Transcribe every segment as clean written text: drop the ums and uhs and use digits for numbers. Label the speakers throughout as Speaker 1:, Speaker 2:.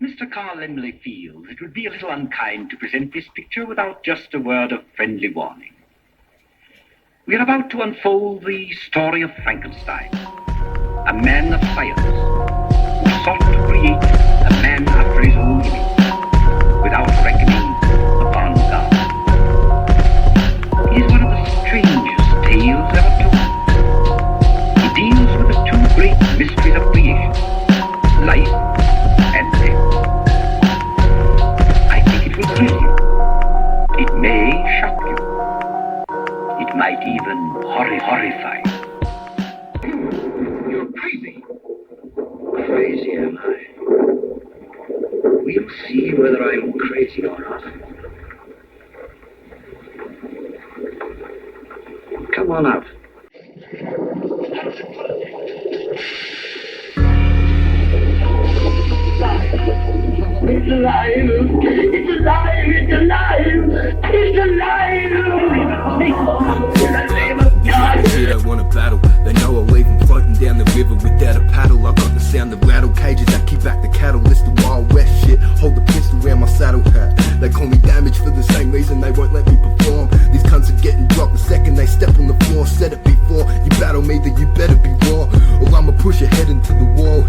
Speaker 1: Mr. Carl Lemley feels it would be a little unkind to present this picture without just a word of friendly warning. We are about to unfold the story of Frankenstein, a man of science who sought to create a man after his own image, without reckoning upon God. He is one of the strangest tales ever told. He deals with the two great mysteries of creation, life and death. I think it will thrill you. It may shock you. It might even horrify you. You're crazy. Crazy, am I? We'll see whether I'm crazy or not. Come on out. It's alive! It's alive! It's alive! It's alive! In the name of God!
Speaker 2: They don't want to battle. They know I'll leave them floating down the river without a paddle. I got the sound of rattle cages that keep back the cattle. List of Wild West shit. Hold the pistol around my saddle hat. They call me DamagE for the same reason they won't let me perform. These cunts are getting dropped the second they step on the floor. Said it before. You battle me, then you better be raw, or I'ma push your head into the wall.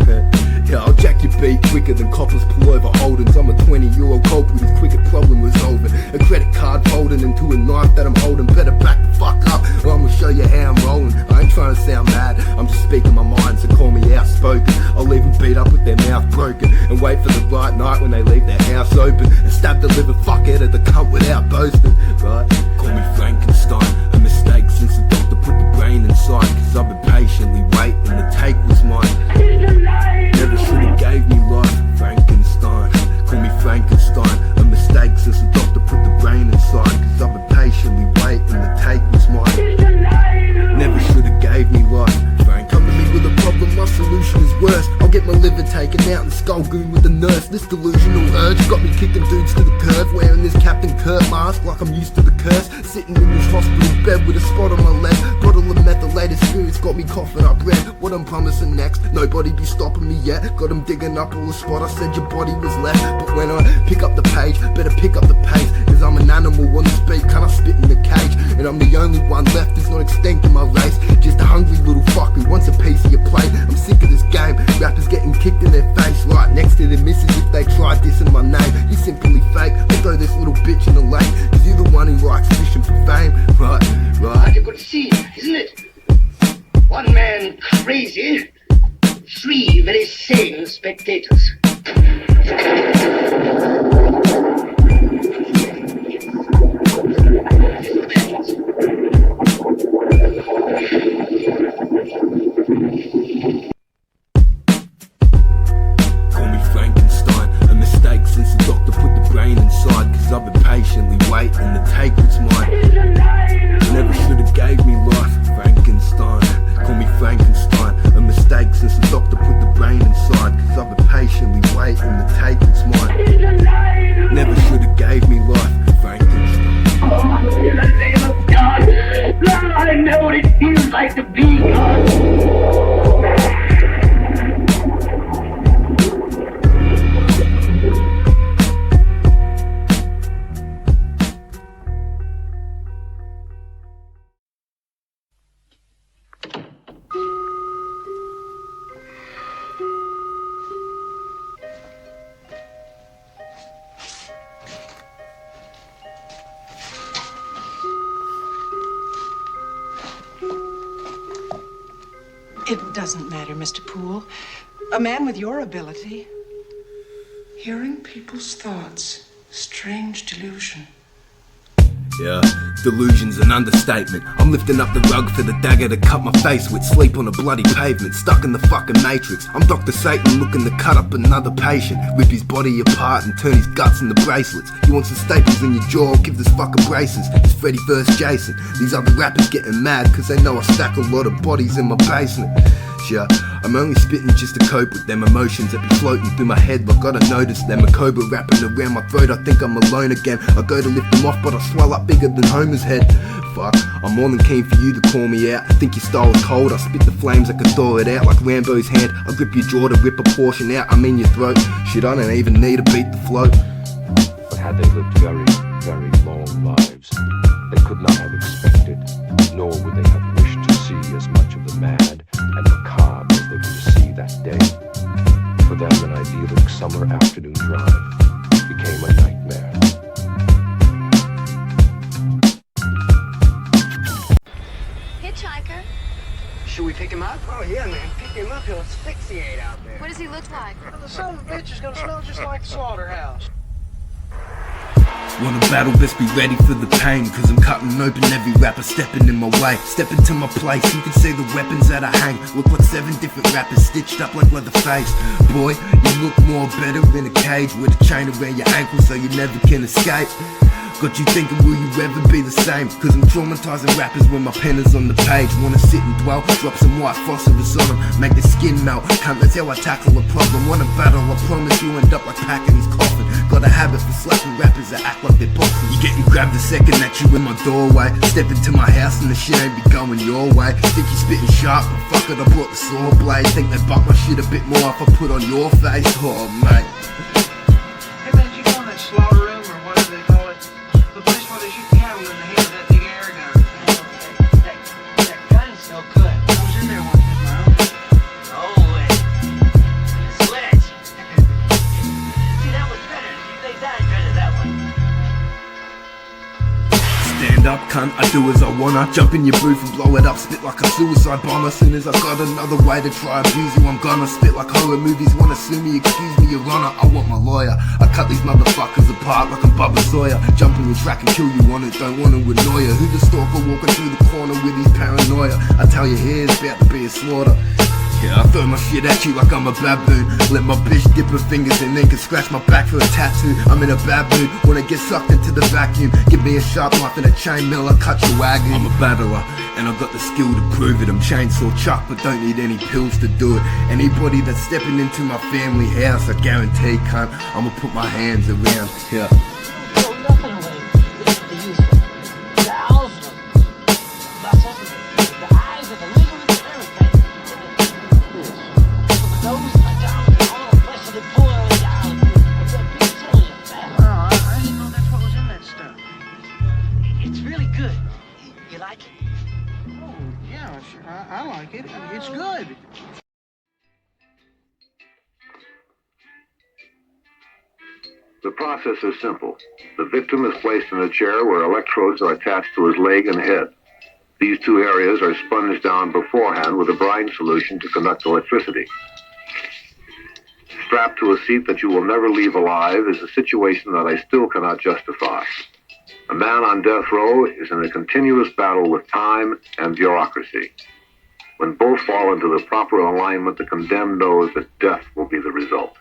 Speaker 2: Yeah, I'll jack your beat quicker than coppers pull over Holdens. I'm a 20-year-old culprit who's quick at problem resolving. A credit card folding into a knife that I'm holding. Better back the fuck up, or I'ma show you how I'm rolling. I ain't trying to sound mad, I'm just speaking my mind, so call me outspoken. I'll leave them beat up with their mouth broken, and wait for the right night when they leave their house open, and stab the living fuck out of the cunt without boasting. Right? Call me Frankenstein, a mistake since the doctor put the brain inside. Cause I've been patiently waiting, the take was mine. Never should've gave me life, Frankenstein. Call me Frankenstein, a mistake since the doctor put the brain inside. Cause I've been patiently waiting, the take was mine. Never should've gave me life, Frank. Come to me with a problem, my solution is worse. I'll get my liver taken out and skull goon with the nurse. This delusional urge got me kicking dudes to the curb, wearing this Captain Kirk mask like I'm used to the curse. Sitting in this hospital bed with a spot on my leg. Bottle of methylated spirits got me coughing up red. What I'm promising next, nobody be stopping me yet. Got them digging up all the spot, I said your body was left. But when I pick up the page, better pick up the pace. Cause I'm an animal on the speed, can I spit in the cage? And I'm the only one left that's not extinct in my race. Just a hungry little fuck who wants a piece of your plate. I'm sick of this game, rappers getting kicked in their face, right next to their missus if they try dissing my name. You simply fake, I'll throw this little bitch in the lake. Cause you're the one who likes fishing for fame, right?
Speaker 3: What a good scene, isn't it? One man crazy, three very sane spectators.
Speaker 2: Call me Frankenstein, a mistake since the doctor put the brain inside. Cause I've been patiently waiting, the take was mine. Never should've gave me life, Frankenstein. Call me Frankenstein, a mistake since the doctor put the brain inside. Cause I've been patiently waiting, the take was mine. Never should've gave me life, Frankenstein.
Speaker 3: Oh, in the name of God, I know what it feels like to be God.
Speaker 4: It doesn't matter, Mr. Poole. A man with your ability. Hearing people's thoughts. Strange delusion.
Speaker 2: Yeah, delusion's an understatement. I'm lifting up the rug for the dagger to cut my face with. Sleep on a bloody pavement, stuck in the fucking matrix. I'm Dr. Satan looking to cut up another patient, rip his body apart and turn his guts into bracelets. You want some staples in your jaw, give this fucker braces. It's Freddy vs. Jason. These other rappers getting mad cause they know I stack a lot of bodies in my basement. Yeah, I'm only spitting just to cope with them emotions that be floating through my head like I don't notice them. A cobra wrapping around my throat, I think I'm alone again. I go to lift them off but I swell up bigger than Homer's head. Fuck, I'm more than keen for you to call me out. Think your style is cold, I spit the flames, I can thaw it out like Rambo's hand. I grip your jaw to rip a portion out, I'm in your throat. Shit, I don't even need to beat the flow.
Speaker 5: But had they lived very, very long lives, they could not have expected, nor would they have wished to see as much of the mad and macabre as they were to see that day. For them, an idyllic summer afternoon drive became a nightmare.
Speaker 6: Hitchhiker?
Speaker 3: Should we pick him up? Oh, yeah, man. Pick him up. He'll asphyxiate out there.
Speaker 6: What does he look like?
Speaker 7: The son of a bitch is gonna smell just like the slaughterhouse.
Speaker 2: Wanna battle, best be ready for the pain, cause I'm cutting open every rapper stepping in my way. Step into my place, you can see the weapons that I hang. Look like 7 different rappers stitched up like Leatherface. Boy, you look more better in a cage with a chain around your ankle so you never can escape. Got you thinking, will you ever be the same? Cause I'm traumatizing rappers when my pen is on the page. Wanna sit and dwell, drop some white phosphorus on them, make the skin melt. Cunt, that's how I tackle a problem. Wanna battle, I promise you end up like packing his coffin. Got a habit for slapping rappers that act like they're boxing. You getting grabbed the second that you in my doorway. Step into my house and the shit ain't be going your way. Think you spitting sharp, but fuck it, I brought the saw blade. Think they buck my shit a bit more if I put on your face. Oh mate.
Speaker 7: Hey man, did you go in that slaughter room or whatever they call it? The place where they shoot cattle in the head with that big air gun. That gun's so good. I was in there once with my uncle.
Speaker 3: Oh, sledge. See, that was better. They died better, that one.
Speaker 2: Stand up, cunt, I do as I wanna. Jump in your booth and blow it up, spit like a suicide bomber. Soon as I got another way to try abuse you, I'm gonna spit like horror movies. Wanna sue me, excuse me, your honor, I want my lawyer. I cut these motherfuckers apart like I'm Bubba Sawyer. Jump in your track and kill you on it, don't wanna annoy you. Who the stalker walking through the corner with his paranoia? I tell you, here's about to be a slaughter. Yeah, I throw my shit at you like I'm a baboon. Let my bitch dip her fingers and then can scratch my back for a tattoo. I'm in a bad mood, wanna get sucked into the vacuum. Give me a sharp knife and a chainmail, I'll cut your wagon. I'm a battler, and I've got the skill to prove it. I'm chainsaw Chuck, but don't need any pills to do it. Anybody that's stepping into my family house, I guarantee, cunt, I'ma put my hands around here.
Speaker 7: Throw nothing away. It's the useful. The owls, the muscles, the eyes, and the ligaments, and everything. The nose, the down, and all the rest of the pull down. It's a big cylinder. Oh, I didn't know that's what was in that stuff. It's really good. You like it? Oh, yeah, sure. I like it. It's good.
Speaker 8: The process is simple. The victim is placed in a chair where electrodes are attached to his leg and head. These two areas are sponged down beforehand with a brine solution to conduct electricity. Strapped to a seat that you will never leave alive is a situation that I still cannot justify. A man on death row is in a continuous battle with time and bureaucracy. When both fall into the proper alignment, the condemned knows that death will be the result.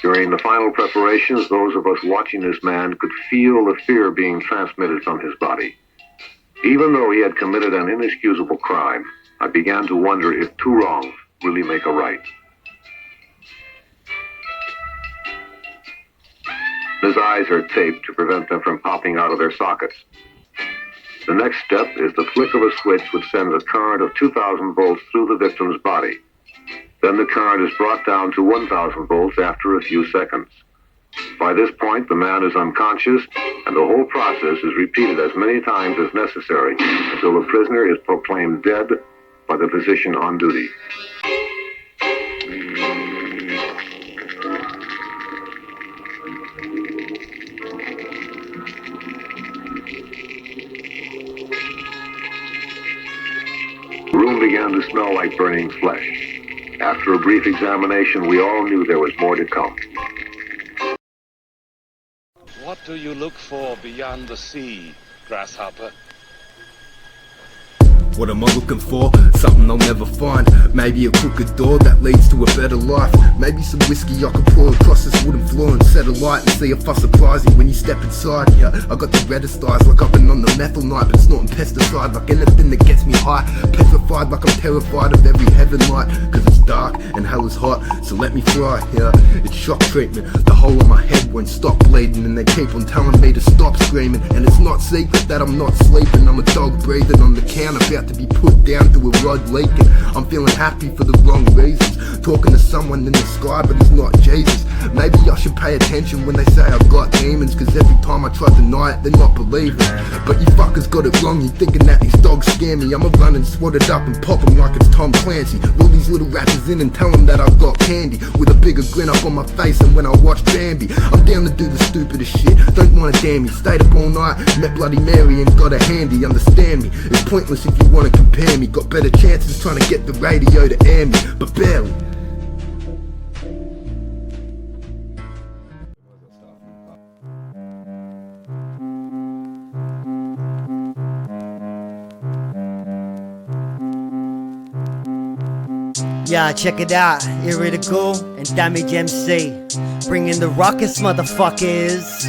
Speaker 8: During the final preparations, those of us watching this man could feel the fear being transmitted from his body. Even though he had committed an inexcusable crime, I began to wonder if two wrongs really make a right. His eyes are taped to prevent them from popping out of their sockets. The next step is the flick of a switch which sends a current of 2,000 volts through the victim's body. Then the current is brought down to 1,000 volts after a few seconds. By this point, the man is unconscious, and the whole process is repeated as many times as necessary until the prisoner is proclaimed dead by the physician on duty. The room began to smell like burning flesh. After a brief examination, we all knew there was more to come.
Speaker 9: What do you look for beyond the sea, grasshopper?
Speaker 2: What am I looking for? Something I'll never find. Maybe a crooked door that leads to a better life. Maybe some whiskey I could pour across this wooden floor and set a light and see if I surprise you when you step inside. Yeah, I got the reddest eyes like I've been on the methyl night, but snorting pesticide like anything that gets me high. Petrified like I'm terrified of every heaven light, cause it's dark and hell is hot, so let me fly. Yeah, it's shock treatment. The hole on my head won't stop bleeding, and they keep on telling me to stop screaming. And it's not secret that I'm not sleeping. I'm a dog breathing on the counter, about to be put down through a rod leaking. I'm feeling happy for the wrong reasons, talking to someone in the sky but he's not Jesus. Maybe I should pay attention when they say I've got demons, cause every time I try to deny it they're not believing. But you fuckers got it wrong, you thinking that these dogs scare me. I'ma run and swat it up and pop them like it's Tom Clancy. Reel these little rappers in and tell them that I've got candy, with a bigger grin up on my face than when I watch Bambi. I'm down to do the stupidest shit, don't wanna damn me. Stayed up all night, met Bloody Mary and got a handy. Understand me, it's pointless if you wanna compare me. Got better chances trying to get the radio to air me, but barely.
Speaker 6: Yeah, check it out, Irritable and DamagE MC, bringing the ruckus, motherfuckers.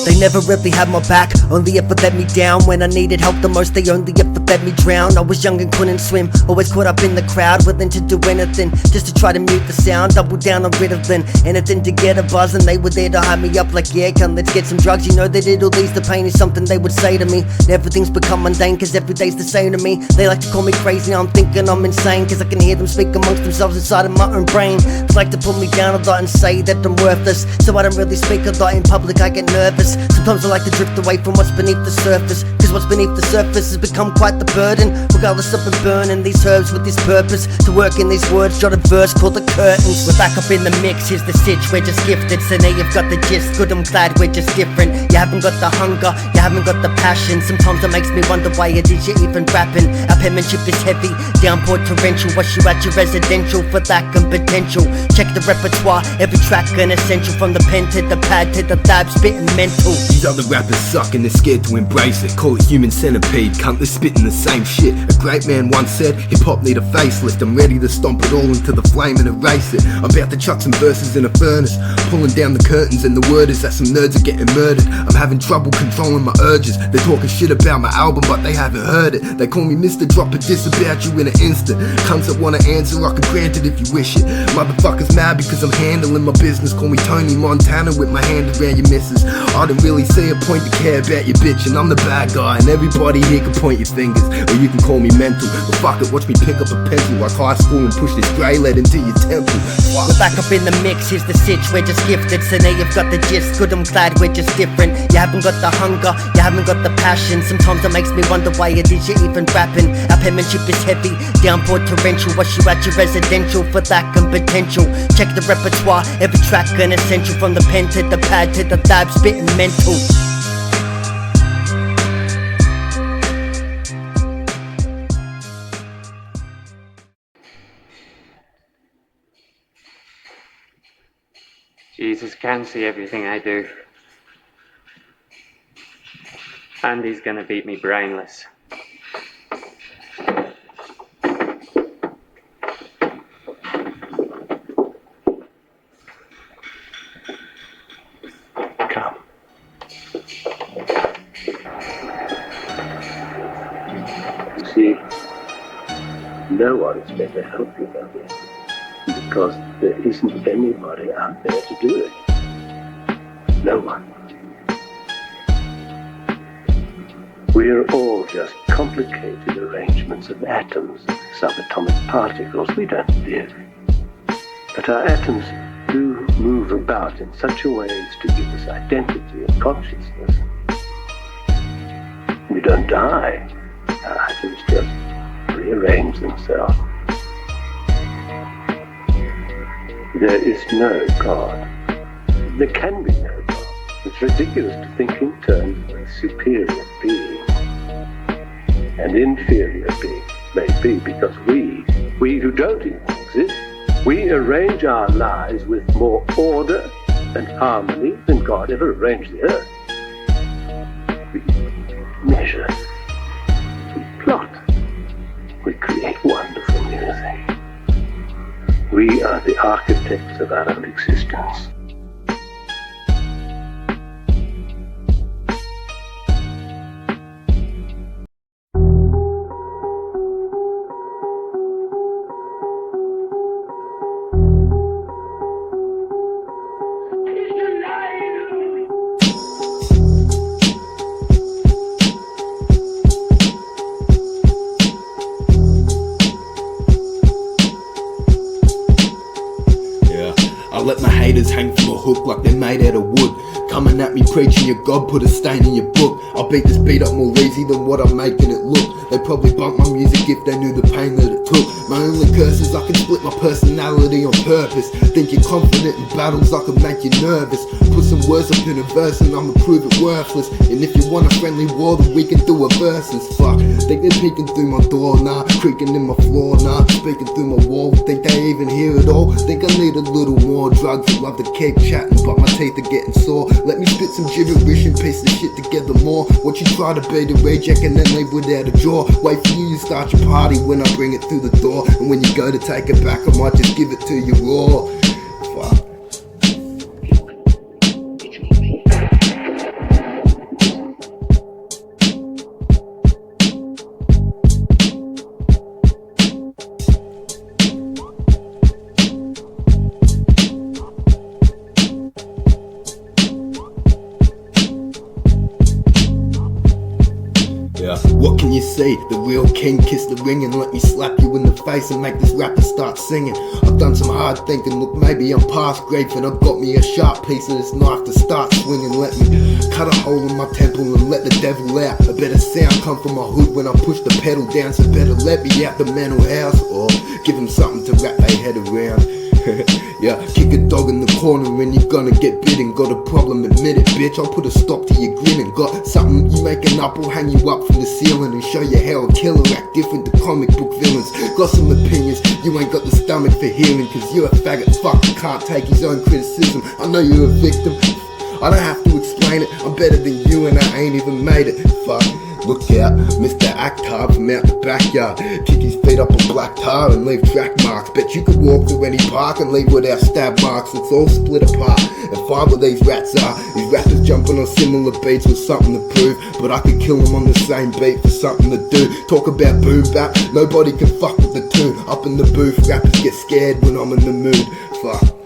Speaker 6: They never really had my back, only ever let me down. When I needed help the most, they only ever let me drown. I was young and couldn't swim, always caught up in the crowd, willing to do anything just to try to mute the sound. Double down on Ritalin, anything to get a buzz, and they were there to hype me up like, yeah, come let's get some drugs. You know that it'll ease the pain is something they would say to me. And everything's become mundane cause every day's the same to me. They like to call me crazy, now I'm thinking I'm insane, cause I can hear them speak amongst themselves inside of my own brain. It's like to put me down a lot and say that I'm worthless, so I don't really speak a lot in public, I get nervous. Sometimes I like to drift away from what's beneath the surface, cause what's beneath the surface has become quite the burden. Regardless of been burning these herbs with this purpose, to work in these words, jot a verse called the curtains. We're back up in the mix, here's the sitch, we're just gifted, so now you've got the gist. Good, I'm glad we're just different. You haven't got the hunger, you haven't got the passion. Sometimes it makes me wonder why it is you're even rapping. Our penmanship is heavy, downpour torrential, wash you out your residential for lack and potential. Check the repertoire, every track an essential, from the pen to the pad to the lab, spitting mental.
Speaker 2: These other rappers suck and they're scared to embrace it. Call it human centipede, cunt, they're spitting the same shit. A great man once said, hip-hop need a facelift. I'm ready to stomp it all into the flame and erase it. I'm about to chuck some verses in a furnace, pulling down the curtains, and the word is that some nerds are getting murdered. I'm having trouble controlling my urges. They're talking shit about my album but they haven't heard it. They call me Mr. Drop a diss about you in an instant. Cunts that wanna answer, I can grant it if you wish it. Motherfuckers mad because I'm handling my business. Call me Tony Montana with my hand around your missus. I didn't really see a point to care about your bitch, and I'm the bad guy, and everybody here can point your fingers, or you can call me mental. But fuck it, watch me pick up a pencil like high school and push this grey lead into your temple.
Speaker 6: We're back up in the mix, here's the sitch, we're just gifted, so now you've got the gist. Good, I'm glad we're just different. You haven't got the hunger, you haven't got the passion. Sometimes it makes me wonder why it is you're even rapping. Our penmanship is heavy, downpour torrential, wash you out your residential for lack and potential. Check the repertoire, every track an essential, from the pen to the pad to the lab, spitting mental.
Speaker 9: Jesus can see everything I do. And he's gonna beat me brainless. Come.
Speaker 10: See, no one's going to help you about this, because there isn't anybody out there to do it. No one. We're all just complicated arrangements of atoms, subatomic particles. We don't live. But our atoms do move about in such a way as to give us identity and consciousness. We don't die. Our atoms just rearrange themselves. There is no God. There can be no God. It's ridiculous to think in terms of a superior being. An inferior being, maybe, because we who don't even exist, we arrange our lives with more order and harmony than God ever arranged the earth. measure, we plot, we create wonderful music. We are the architects of our own existence.
Speaker 2: I let my haters hang from a hook like they're made out of wood. Coming at me preaching your God, put a stain in your book. I'll beat this beat up more easy than what I'm making it look. They probably bump my music if they knew the pain that it took. My only curse is I can split my personality on purpose. Think you're confident in battles, I can make you nervous. Put some words up in a verse and I'ma prove it worthless. And if you want a friendly war, then we can do a versus. Fuck, think they're peeking through my door, nah. Creaking in my floor, nah. Speaking through my wall, think they even hear it all. Think I need a little more drugs, I love to keep chatting, but my teeth are getting sore. Let me spit some gibberish and piece the shit together more. What you try to be the reject and then leave without a jaw. Wait for you to start your party when I bring it through the door. And when you go to take it back, I might just give it to you raw. Fuck. What can you see? The real king kissed the ring and let me slap you in the face and make this rapper start singing. I've done some hard thinking, look maybe I'm past grief and I've got me a sharp piece of this knife to start swinging. Let me cut a hole in my temple and let the devil out. A better sound come from my hood when I push the pedal down, so better let me out the mental house or give them something to wrap their head around. Yeah, kick a dog in the corner and you're gonna get bitten. Got a problem, admit it, bitch. I'll put a stop to your grinning. Got something you making up, I'll hang you up from the ceiling and show you how a killer act different to comic book villains. Got some opinions, you ain't got the stomach for hearing, cause you're a faggot fuck who can't take his own criticism. I know you're a victim, I don't have to explain it. I'm better than you and I ain't even made it. Fuck. Look out, Mr. Actar from out the backyard. Kick his feet up on black tar and leave track marks. Bet you could walk through any park and leave without stab marks. It's all split apart and find where these rats are. These rappers jumping on similar beats with something to prove, but I could kill them on the same beat for something to do. Talk about boom bap, nobody can fuck with the tune. Up in the booth, rappers get scared when I'm in the mood. Fuck.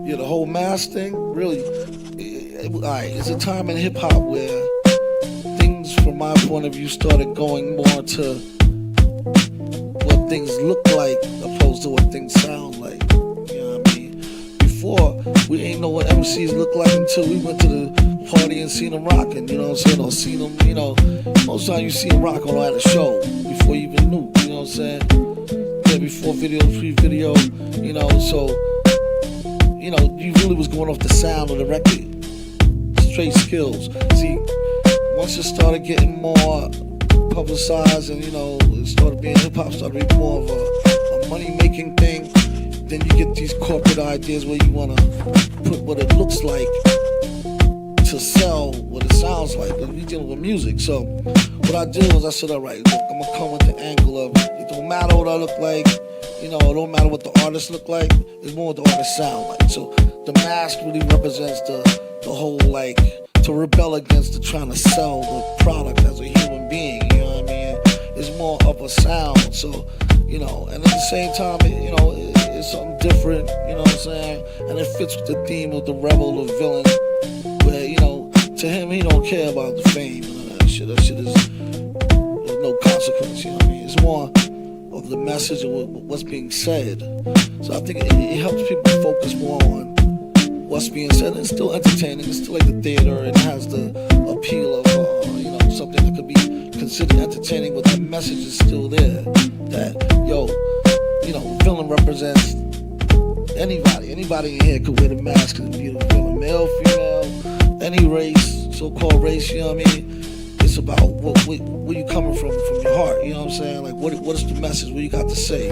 Speaker 11: Yeah, the whole mask thing, really, it's a time in hip-hop where things, from my point of view, started going more to what things look like opposed to what things sound like. You know what I mean? Before, we ain't know what MCs look like until we went to the party and seen them rocking, you know what I'm saying? Or seen them, you know, most time you see them rock on at a show before you even knew, you know what I'm saying? Yeah, before video, pre-video, you know, so... You know, you really was going off the sound of the record. Straight skills. See, once it started getting more publicized and, you know, it started being hip-hop, started being more of a money-making thing, then you get these corporate ideas where you want to put what it looks like to sell what it sounds like. But we dealing with music. So what I did was I said, all right, look, I'm going to come with the angle of it don't matter what I look like. You know, it don't matter what the artists look like, it's more what the artists sound like. So the mask really represents the whole, like, to rebel against the trying to sell the product as a human being, you know what I mean? It's more of a sound, so, you know, and at the same time, it's something different, you know what I'm saying? And it fits with the theme of the rebel, the villain, where, you know, to him, he don't care about the fame and that shit. That shit is, there's no consequence, you know what I mean? It's more of the message of what's being said. So I think it helps people focus more on what's being said. It's still entertaining. It's still like the theater. It has the appeal of something that could be considered entertaining, but the message is still there. That yo, represents anybody. Anybody in here could wear the mask and be a villain. Male, female, any race, so-called race, you know what I mean? It's about where you coming from your heart, you know what I'm saying? Like, what is the message? What you got to say?